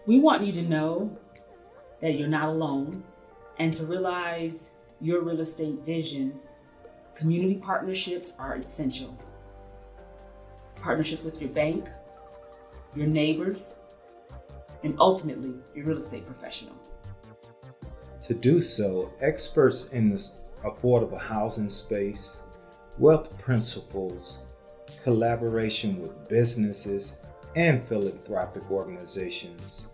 We want you to know that you're not alone and to realize your real estate vision. Community partnerships are essential. Partnerships with your bank, your neighbors, and ultimately your real estate professional. To do so, experts in the affordable housing space, wealth principles, collaboration with businesses and philanthropic organizations,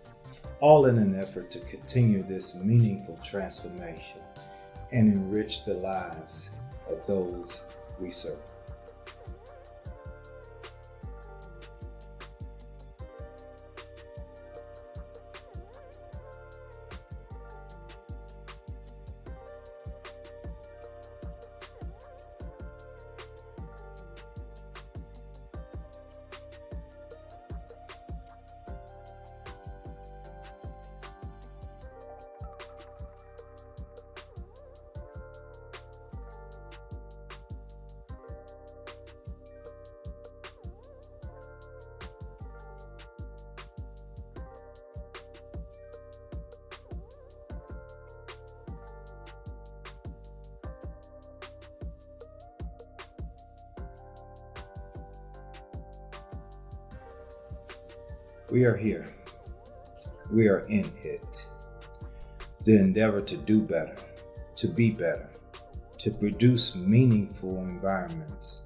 all in an effort to continue this meaningful transformation and enrich the lives of those we serve. We are here. We are in it. The endeavor to do better, to be better, to produce meaningful environments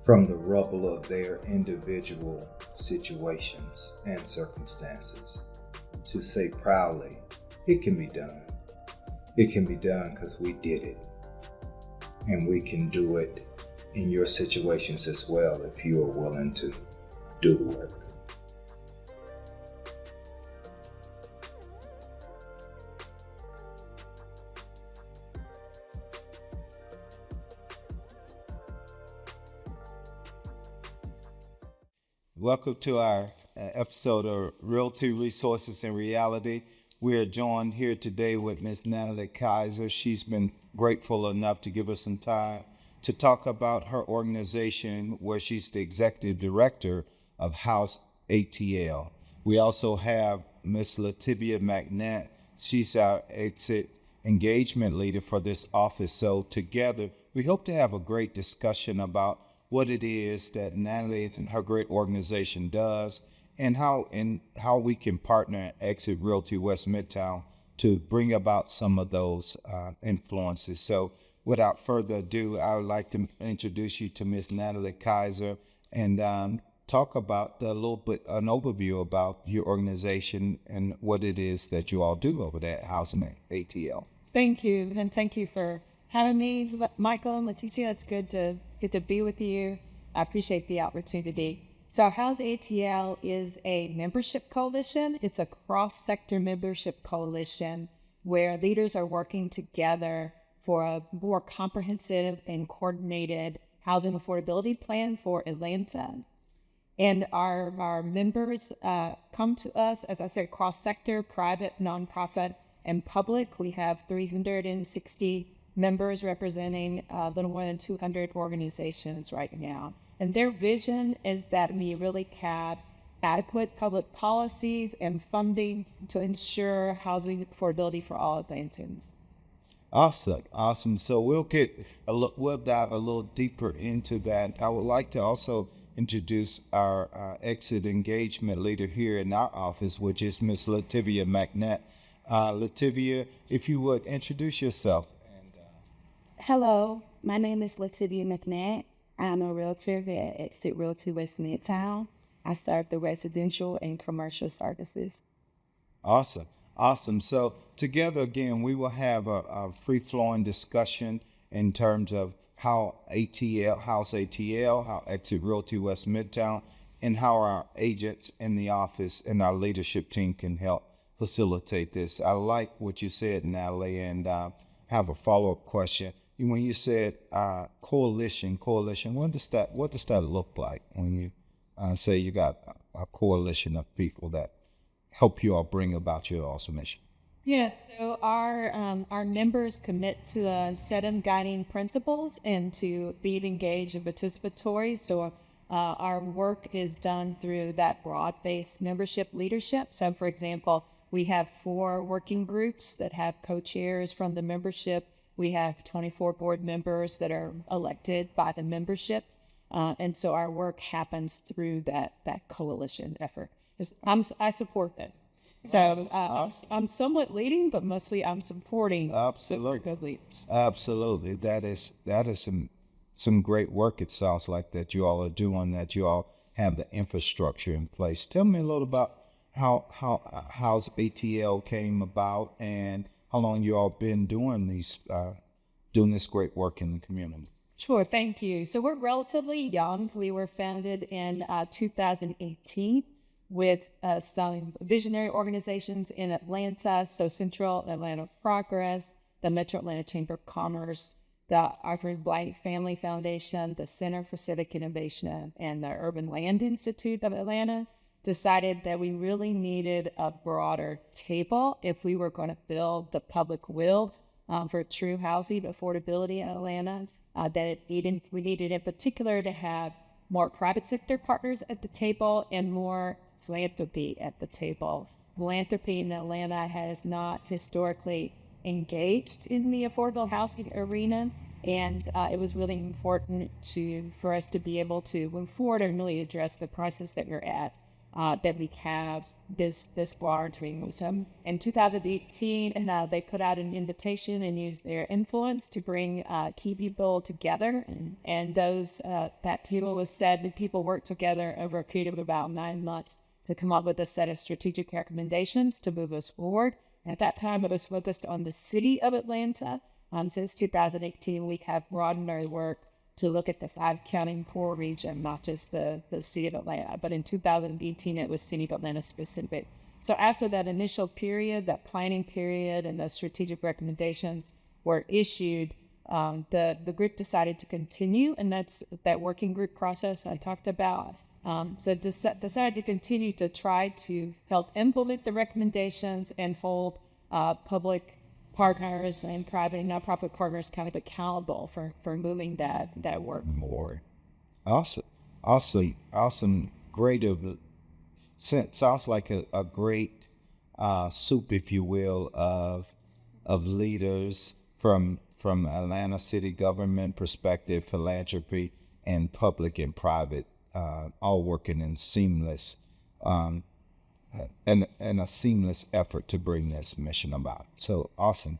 from the rubble of their individual situations and circumstances. To say proudly, it can be done. It can be done because we did it. And we can do it in your situations as well if you are willing to do the work. Welcome to our episode of Realty Resources and Reality. We are joined here today with Ms. Natallie Keiser. She's been grateful enough to give us some time to talk about her organization, where she's the executive director of HouseATL. We also have Ms. Lativia McNatt. She's our exit engagement leader for this office. So together, we hope to have a great discussion about what it is that Natallie and her great organization does, and how we can partner at Exit Realty West Midtown to bring about some of those influences. So without further ado, I would like to introduce you to Ms. Natallie Keiser and talk about a little bit, an overview about your organization and what it is that you all do over there at HouseATL. Thank you, and thank you for having me, Michael and Leticia. It's good to be with you. I appreciate the opportunity. So HouseATL is a membership coalition. It's a cross-sector membership coalition where leaders are working together for a more comprehensive and coordinated housing affordability plan for Atlanta. And our members come to us, as I said, cross-sector, private, nonprofit, and public. We have 360 members representing a little more than 200 organizations right now. And their vision is that we really have adequate public policies and funding to ensure housing affordability for all Atlantans. Awesome. So we'll dive a little deeper into that. I would like to also introduce our exit engagement leader here in our office, which is Ms. Lativia McNatt. Lativia, if you would introduce yourself. Hello, my name is Lativia McNatt. I'm a realtor at Exit Realty West Midtown. I serve the residential and commercial services. Awesome. So together again, we will have a free-flowing discussion in terms of how HouseATL, how Exit Realty West Midtown, and how our agents in the office and our leadership team can help facilitate this. I like what you said, Natallie, and have a follow-up question. When you said coalition, what does that look like when you say you got a coalition of people that help you all bring about your awesome mission? Yes, so our members commit to a set of guiding principles and to being engaged and participatory. So Our work is done through that broad-based membership leadership. So, for example, we have 4 working groups that have co-chairs from the membership. We have 24 board members that are elected by the membership. And so our work happens through that coalition effort. I support that. So I'm somewhat leading, but mostly I'm supporting the leaders. Absolutely. That is some great work, it sounds like, that you all are doing, that you all have the infrastructure in place. Tell me a little about how HouseATL came about and how long you all been doing this great work in the community. Sure, thank you. So we're relatively young. We were founded in 2018 with some visionary organizations in Atlanta, so Central Atlanta Progress, the Metro Atlanta Chamber of Commerce, the Arthur Blank Family Foundation, the Center for Civic Innovation, and the Urban Land Institute of Atlanta. Decided that we really needed a broader table if we were going to build the public will for true housing affordability in Atlanta. We needed in particular to have more private sector partners at the table and more philanthropy at the table. Philanthropy in Atlanta has not historically engaged in the affordable housing arena, and it was really important for us to be able to move forward and really address the crisis that we're at. That we have this broad wisdom. In 2018, and they put out an invitation and used their influence to bring key people together. And that table was set, and people worked together over a period of about 9 months to come up with a set of strategic recommendations to move us forward. At that time, it was focused on the city of Atlanta. Since 2018, we have broadened our work to look at the 5-county core region, not just the city of Atlanta. But in 2018, it was city of Atlanta specific. So after that initial period, that planning period, and the strategic recommendations were issued, the group decided to continue, and that's that working group process I talked about. So decided to continue to try to help implement the recommendations and hold public partners and private and nonprofit partners kind of accountable for moving that work forward. Awesome. Great. Sounds like a great soup, if you will, of leaders from Atlanta city government perspective, philanthropy, and public and private, all working in seamless and a seamless effort to bring this mission about. So awesome.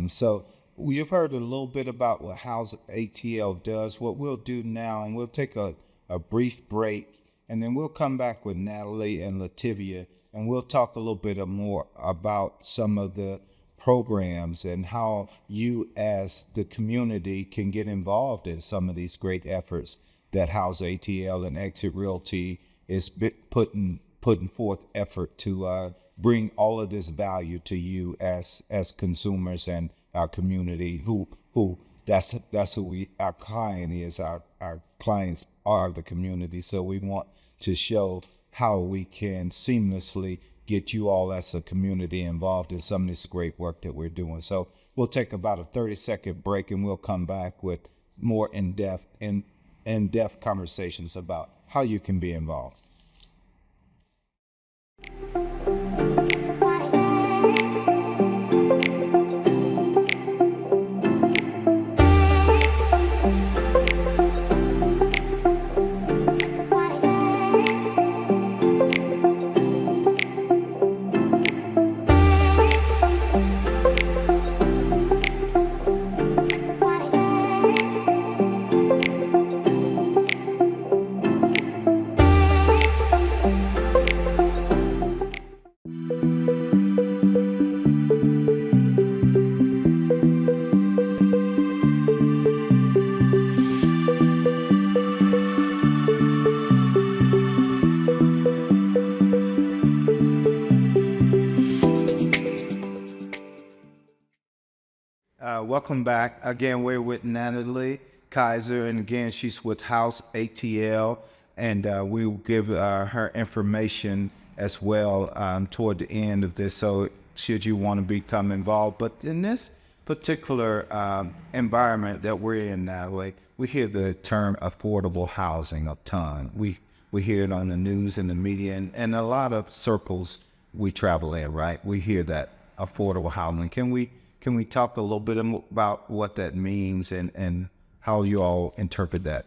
So you've heard a little bit about what HouseATL does. What we'll do now, and we'll take a brief break, and then we'll come back with Natallie and Lativia, and we'll talk a little bit more about some of the programs and how you as the community can get involved in some of these great efforts that HouseATL and Exit Realty is putting forth effort to bring all of this value to you as consumers and our community who that's who our client is. Our clients are the community. So we want to show how we can seamlessly get you all as a community involved in some of this great work that we're doing. So we'll take about a 30-second break, and we'll come back with more in-depth conversations about how you can be involved. Welcome back. Again, we're with Natallie Keiser, and again, she's with HouseATL, and we will give her information as well toward the end of this, so should you want to become involved. But in this particular environment that we're in, Natallie, we hear the term affordable housing a ton. We hear it on the news and the media, and a lot of circles we travel in, right? We hear that affordable housing. Can we talk a little bit about what that means and how you all interpret that?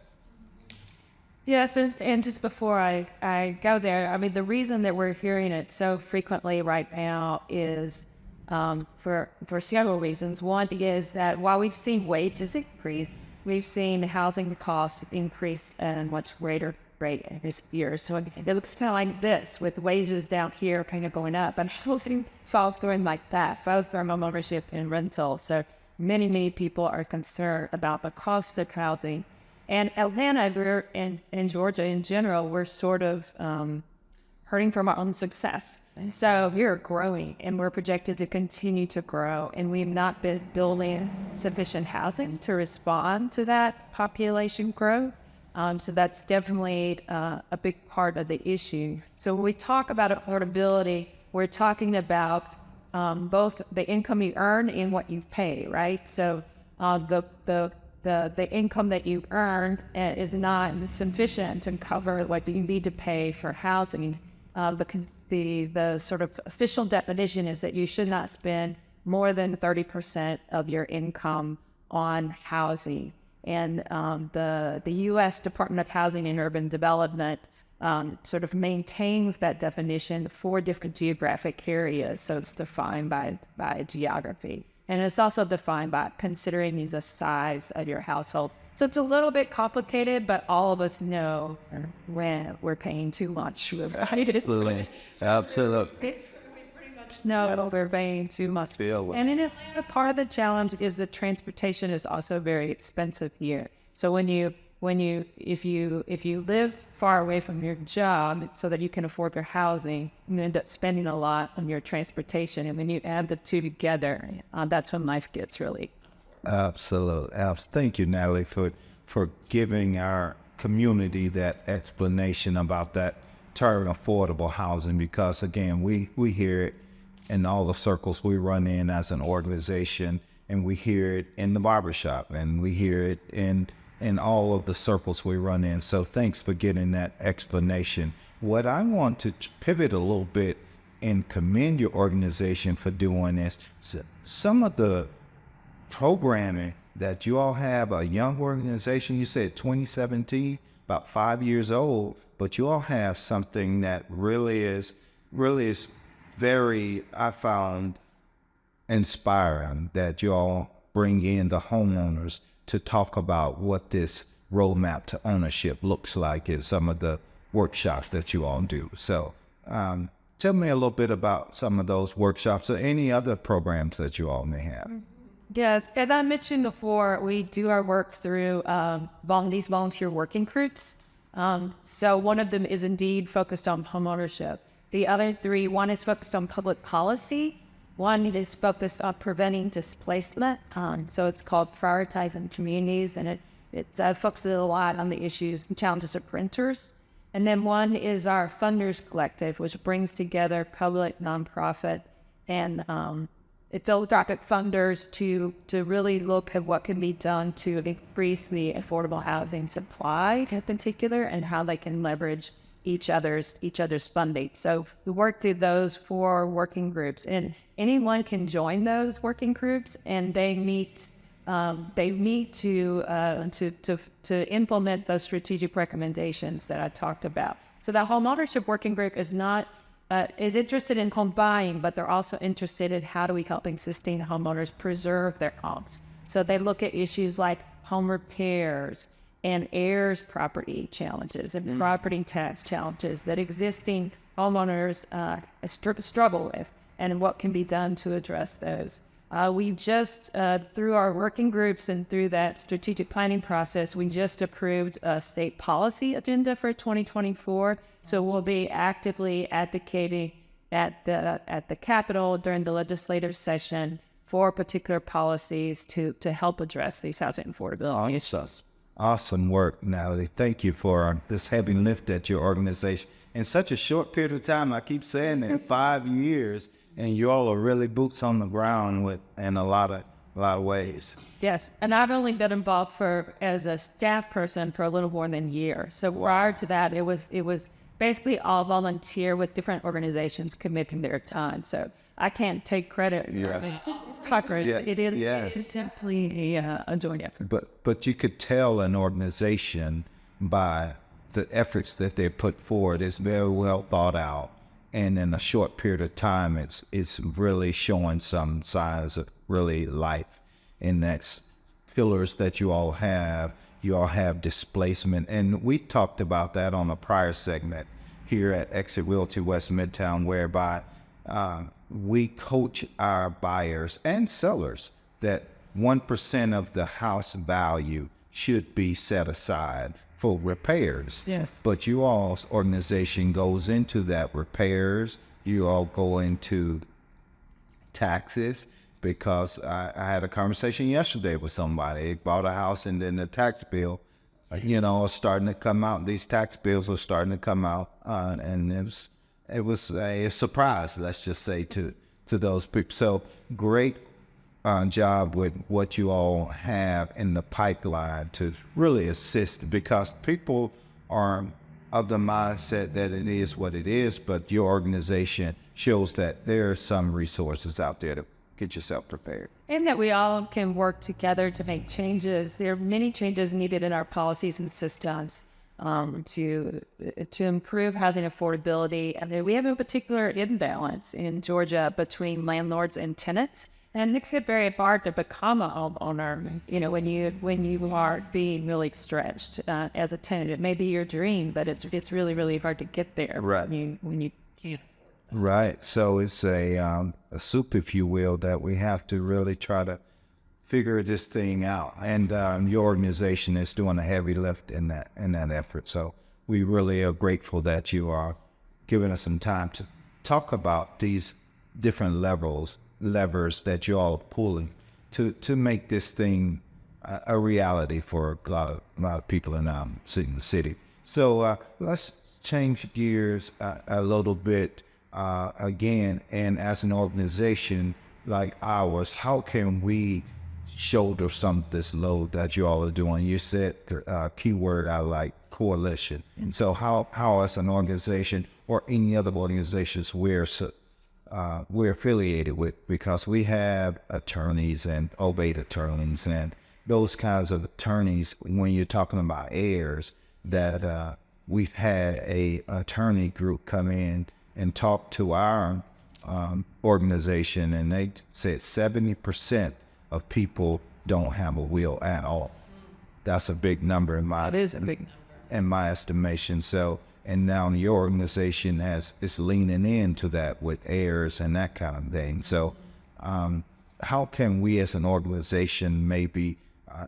Yes, and just before I go there, I mean, the reason that we're hearing it so frequently right now is for several reasons. One is that while we've seen wages increase, we've seen housing costs increase at a much greater rate in recent years. So it looks kind of like this, with wages down here kind of going up, and housing costs going like that, both for home ownership and rental. So many people are concerned about the cost of housing. And Atlanta, and Georgia in general, we're sort of hurting from our own success. And so we're growing, and we're projected to continue to grow, and we've not been building sufficient housing to respond to that population growth. So that's definitely a big part of the issue. So when we talk about affordability, we're talking about both the income you earn and what you pay, right? So the income that you earn is not sufficient to cover what you need to pay for housing. The sort of official definition is that you should not spend more than 30% of your income on housing. And the U.S. Department of Housing and Urban Development sort of maintains that definition for different geographic areas. So it's defined by geography. And it's also defined by considering the size of your household. So it's a little bit complicated, but all of us know when we're paying too much. Right? Absolutely. We pretty much know we're paying too much. And in Atlanta, part of the challenge is that transportation is also very expensive here. So if you live far away from your job so that you can afford your housing, you end up spending a lot on your transportation. And when you add the two together, that's when life gets really. Absolutely. Thank you, Natalie, for giving our community that explanation about that term affordable housing, because again, we hear it in all the circles we run in as an organization, and we hear it in the barbershop, and we hear it in all of the circles we run in. So thanks for getting that explanation. What I want to pivot a little bit and commend your organization for doing is some of the programming that you all have. A young organization, you said 2017, about 5 years old, but you all have something that really is very, I found, inspiring, that you all bring in the homeowners to talk about what this roadmap to ownership looks like in some of the workshops that you all do. So tell me a little bit about some of those workshops or any other programs that you all may have. Yes, as I mentioned before, we do our work through these volunteer working groups. So one of them is indeed focused on homeownership. The other three, one is focused on public policy. One is focused on preventing displacement. So it's called Prioritizing Communities, and it focuses a lot on the issues and challenges of renters. And then one is our Funders Collective, which brings together public, nonprofit, and philanthropic funders to really look at what can be done to increase the affordable housing supply in particular, and how they can leverage each other's funding. So we work through those 4 working groups, and anyone can join those working groups, and they meet to implement those strategic recommendations that I talked about. So the homeownership working group is interested in home buying, but they're also interested in how do we help existing homeowners preserve their homes. So they look at issues like home repairs and heirs property challenges and property tax challenges that existing homeowners struggle with, and what can be done to address those. We just, through our working groups and through that strategic planning process, we just approved a state policy agenda for 2024. So we'll be actively advocating at the Capitol during the legislative session for particular policies to help address these housing affordability issues. Awesome work, Natalie. Thank you for this heavy lift at your organization in such a short period of time. I keep saying that 5 years, and you all are really boots on the ground and a lot ways. Yes, and I've only been involved as a staff person for a little more than a year. So prior to that, it was basically all volunteer with different organizations committing their time. So I can't take credit. Congress. It is it's definitely a joint effort. But you could tell an organization by the efforts that they put forward is very well thought out, and in a short period of time, it's really showing some signs of really life. And that's pillars that you all have. You all have displacement, and we talked about that on a prior segment here at Exit Realty West Midtown, whereby we coach our buyers and sellers that 1% of the house value should be set aside for repairs. Yes. But you all's organization goes into that repairs. You all go into taxes, because I had a conversation yesterday with somebody. They bought a house, and then the tax bill, is starting to come out. These tax bills are starting to come out, and it was a surprise, let's just say, to those people. So great job with what you all have in the pipeline to really assist, because people are of the mindset that it is what it is, but your organization shows that there are some resources out there to get yourself prepared. And that we all can work together to make changes. There are many changes needed in our policies and systems to improve housing affordability. And then we have a particular imbalance in Georgia between landlords and tenants. And it makes it very hard to become a homeowner, when you are being really stretched as a tenant. It may be your dream, but it's really, really hard to get there. Right. When you can't. Right. So it's a soup, if you will, that we have to really try to figure this thing out. And your organization is doing a heavy lift in that effort. So we really are grateful that you are giving us some time to talk about these different levers that you all are pulling to make this thing a reality for a lot of people in the city. So let's change gears a little bit. Again, and as an organization like ours, how can we shoulder some of this load that you all are doing? You said the keyword I like, coalition. And so how as an organization or any other organizations we're affiliated with, because we have attorneys and obeyed attorneys and those kinds of attorneys, when you're talking about heirs, that we've had a attorney group come in and talk to our organization, and they said 70% of people don't have a will at all. That's a big number in my estimation. So, and now your organization is leaning into that with heirs and that kind of thing. So, how can we as an organization maybe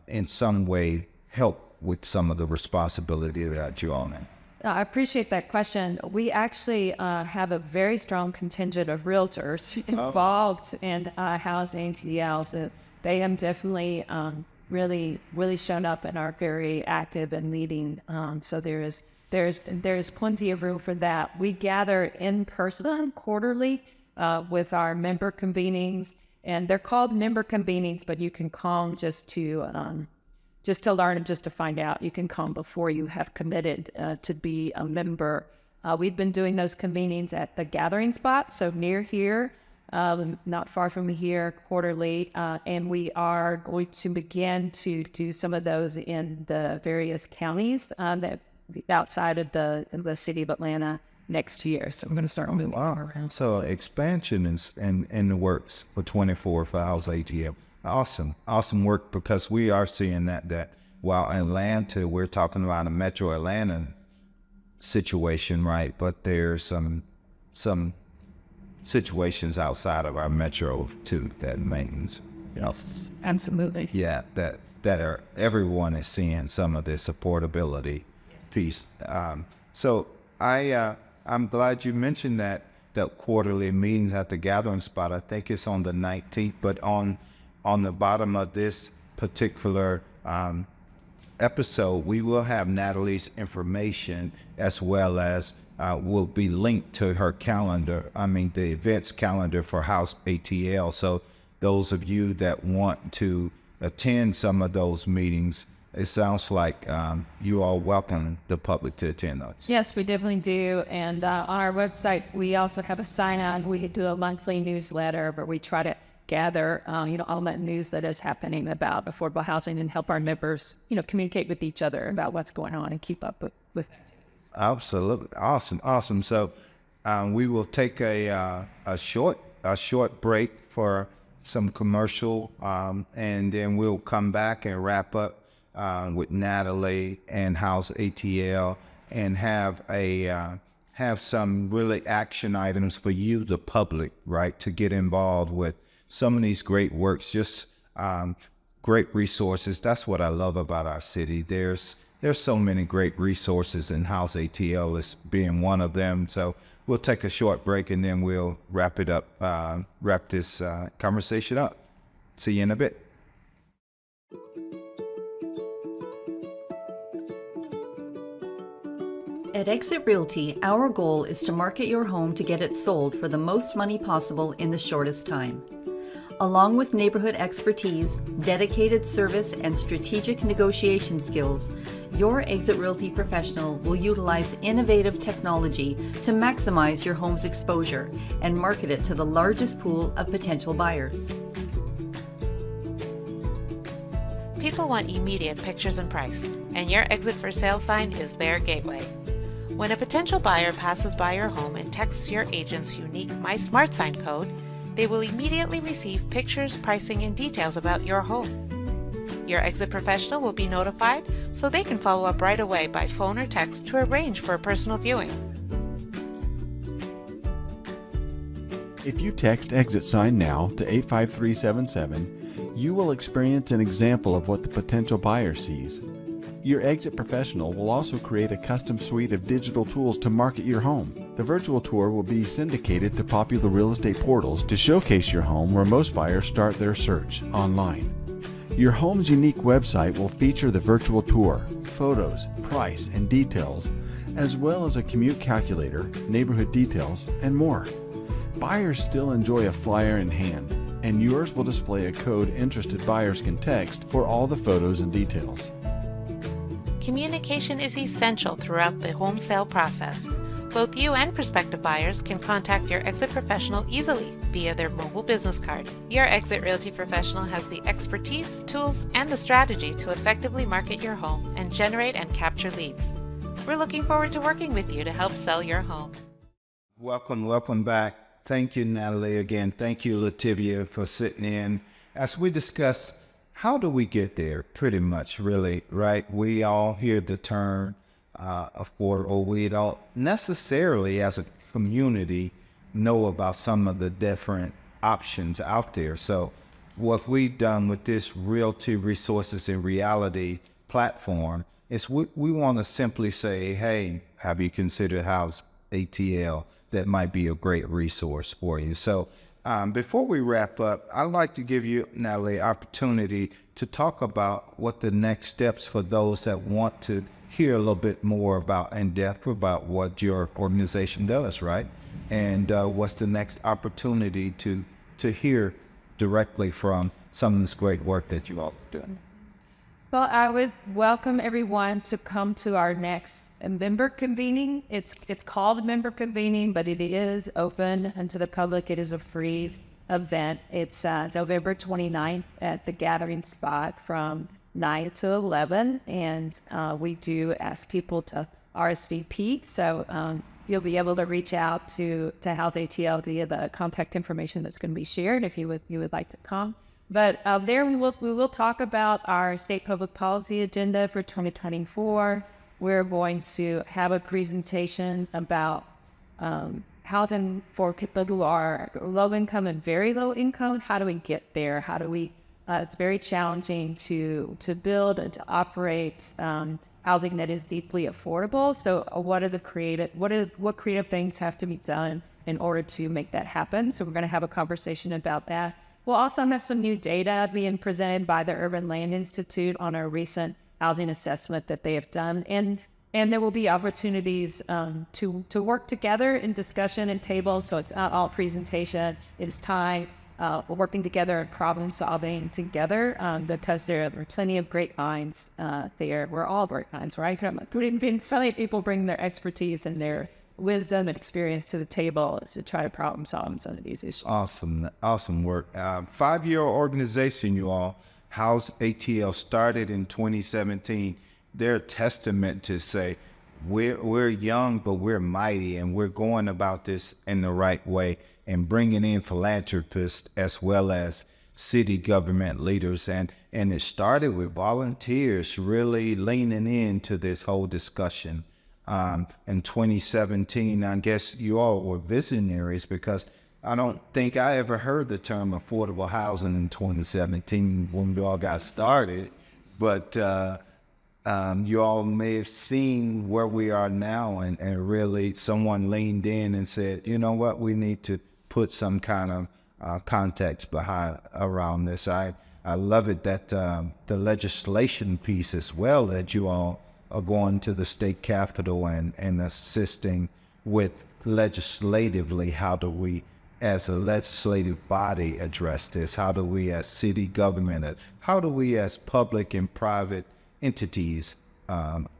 in some way help with some of the responsibility that you all have? I appreciate that question. We actually have a very strong contingent of realtors involved in HouseATL. So they have definitely really shown up and are very active and leading. So there's plenty of room for that. We gather in person quarterly with our member convenings, and they're called member convenings, but you can call just to learn and just to find out. You can come before you have committed to be a member. We've been doing those convenings at the gathering spot, so near here, not far from here, quarterly, and we are going to begin to do some of those in the various counties that outside of the city of Atlanta next year. So I'm going to start moving around. So expansion is in the works for 24 for HouseATL. Awesome work, because we are seeing that while Atlanta, we're talking about a Metro Atlanta situation, right? But there's some situations outside of our metro too that maintenance. Yes, absolutely. Yeah, that are everyone is seeing some of the supportability piece. So I'm glad you mentioned that quarterly meetings at the gathering spot. I think it's on the 19th, but on the bottom of this particular episode, we will have Natalie's information, as well as will be linked to her calendar. The events calendar for HouseATL. So those of you that want to attend some of those meetings, it sounds like you all welcome the public to attend those. Yes, we definitely do. And on our website, we also have a sign-on. We do a monthly newsletter where we try to gather, all that news that is happening about affordable housing and help our members, communicate with each other about what's going on and keep up with activities. Absolutely. Awesome. So we will take a short break for some commercial, and then we'll come back and wrap up with Natallie and HouseATL and have some really action items for you, the public, right, to get involved with some of these great works, just great resources. That's what I love about our city. There's so many great resources, and HouseATL is being one of them. So we'll take a short break and then we'll wrap this conversation up. See you in a bit. At Exit Realty, our goal is to market your home to get it sold for the most money possible in the shortest time. Along with neighborhood expertise, dedicated service, and strategic negotiation skills, your Exit Realty professional will utilize innovative technology to maximize your home's exposure and market it to the largest pool of potential buyers. People want immediate pictures and price, and your Exit for Sale sign is their gateway. When a potential buyer passes by your home and texts your agent's unique My Smart Sign code, they will immediately receive pictures, pricing, and details about your home. Your Exit professional will be notified so they can follow up right away by phone or text to arrange for a personal viewing. If you text Exit Sign now to 85377, you will experience an example of what the potential buyer sees. Your Exit professional will also create a custom suite of digital tools to market your home. The virtual tour will be syndicated to popular real estate portals to showcase your home where most buyers start their search online. Your home's unique website will feature the virtual tour, photos, price, and details, as well as a commute calculator, neighborhood details, and more. Buyers still enjoy a flyer in hand, and yours will display a code interested buyers can text for all the photos and details. Communication is essential throughout the home sale process. Both you and prospective buyers can contact your Exit professional easily via their mobile business card. Your Exit Realty professional has the expertise, tools, and the strategy to effectively market your home and generate and capture leads. We're looking forward to working with you to help sell your home. Welcome back. Thank you, Natallie, again. Thank you, Lativia, for sitting in. As we discussed, how do we get there? Pretty much, really, right? We all hear the term affordable. We don't necessarily, as a community, know about some of the different options out there. So what we've done with this Realty Resources in Reality platform is we want to simply say, hey, have you considered HouseATL? That might be a great resource for you. So before we wrap up, I'd like to give you, Natallie, opportunity to talk about what the next steps for those that want to hear a little bit more about in depth about what your organization does, right? And what's the next opportunity to hear directly from some of this great work that you all are doing? Well, I would welcome everyone to come to our next member convening. It's called a member convening, but it is open and to the public. It is a free event. It's November 29th at the Gathering Spot from 9 to 11, and we do ask people to RSVP. So you'll be able to reach out to HouseATL via the contact information that's going to be shared if you would like to come. But there we will talk about our state public policy agenda for 2024. We're going to have a presentation about housing for people who are low income and very low income. How do we get there? How do we? It's very challenging to build and to operate housing that is deeply affordable. So what creative things have to be done in order to make that happen? So we're going to have a conversation about that. We'll also have some new data being presented by the Urban Land Institute on a recent housing assessment that they have done. And there will be opportunities to work together in discussion and tables. So it's not all presentation. It is time working together and problem solving together, because there are plenty of great minds there. We're all great minds, right? Plenty of people bring their expertise and their wisdom and experience to the table to try to problem solve some of these issues. Awesome work. 5-year organization, you all. HouseATL started in 2017. They're a testament to say we're young, but we're mighty, and we're going about this in the right way and bringing in philanthropists as well as city government leaders. And it started with volunteers really leaning into this whole discussion. In 2017, I guess you all were visionaries, because I don't think I ever heard the term affordable housing in 2017 when we all got started. But you all may have seen where we are now, and really someone leaned in and said, you know what, we need to put some kind of context around this. I love it that the legislation piece as well, that you all are going to the state capitol and assisting with legislatively. How do we as a legislative body address this? How do we as city government, how do we as public and private entities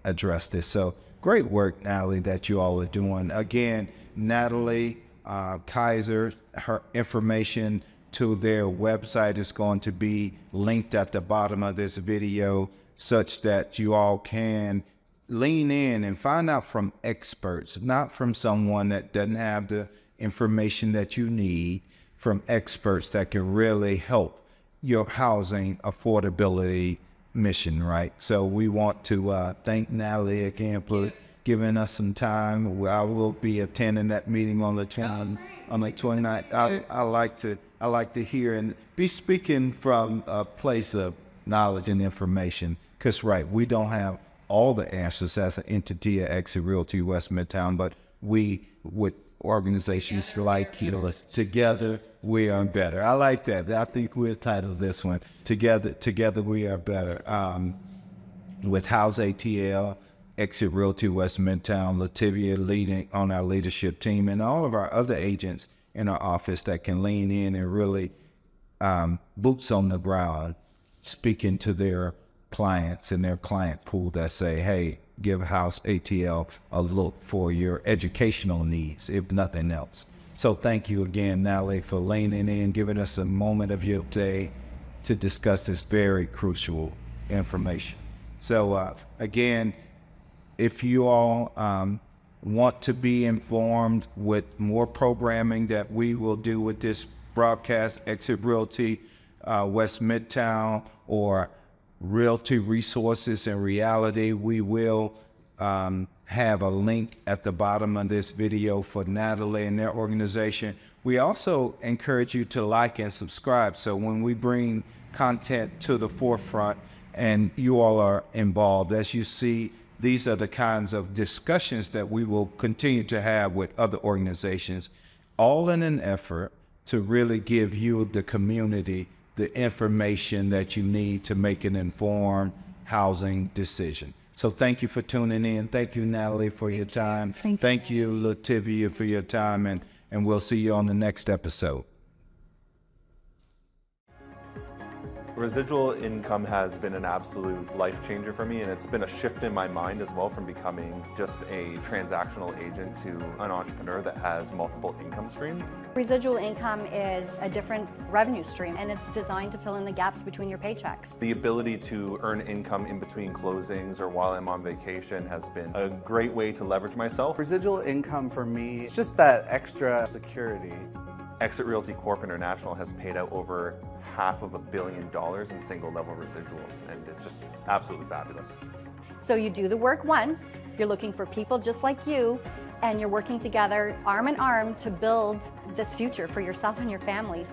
address this? So great work, Natallie, that you all are doing. Again, Natallie, Keiser, her information to their website is going to be linked at the bottom of this video, such that you all can lean in and find out from experts, not from someone that doesn't have the information that you need, from experts that can really help your housing affordability mission, right? So we want to thank Natallie again for giving us some time. I will be attending that meeting on the 29th. I like to hear and be speaking from a place of knowledge and information, because we don't have all the answers as an entity at Exit Realty West Midtown, but we, with organizations like yours, together we are better. I like that. I think we'll title this one Together We Are Better. With HouseATL, Exit Realty West Midtown, Lativia leading on our leadership team, and all of our other agents in our office that can lean in and really boots on the ground, speaking to their clients and their client pool that say, hey, give HouseATL a look for your educational needs, if nothing else. So thank you again, Natallie, for leaning in, giving us a moment of your day to discuss this very crucial information. So again, if you all want to be informed with more programming that we will do with this broadcast, Exit Realty West Midtown, or Realty Resources and Reality, we will have a link at the bottom of this video for Natallie and their organization. We also encourage you to like and subscribe, so when we bring content to the forefront and you all are involved, as you see, these are the kinds of discussions that we will continue to have with other organizations, all in an effort to really give you, the community, the information that you need to make an informed housing decision. So thank you for tuning in. Thank you, Natallie, for your time. Thank you, Lativia, for your time, and we'll see you on the next episode. Residual income has been an absolute life changer for me, and it's been a shift in my mind as well, from becoming just a transactional agent to an entrepreneur that has multiple income streams. Residual income is a different revenue stream, and it's designed to fill in the gaps between your paychecks. The ability to earn income in between closings or while I'm on vacation has been a great way to leverage myself. Residual income for me, it's just that extra security. Exit Realty Corp International has paid out over $500 million in single level residuals, and it's just absolutely fabulous. So you do the work once, you're looking for people just like you, and you're working together arm in arm to build this future for yourself and your families.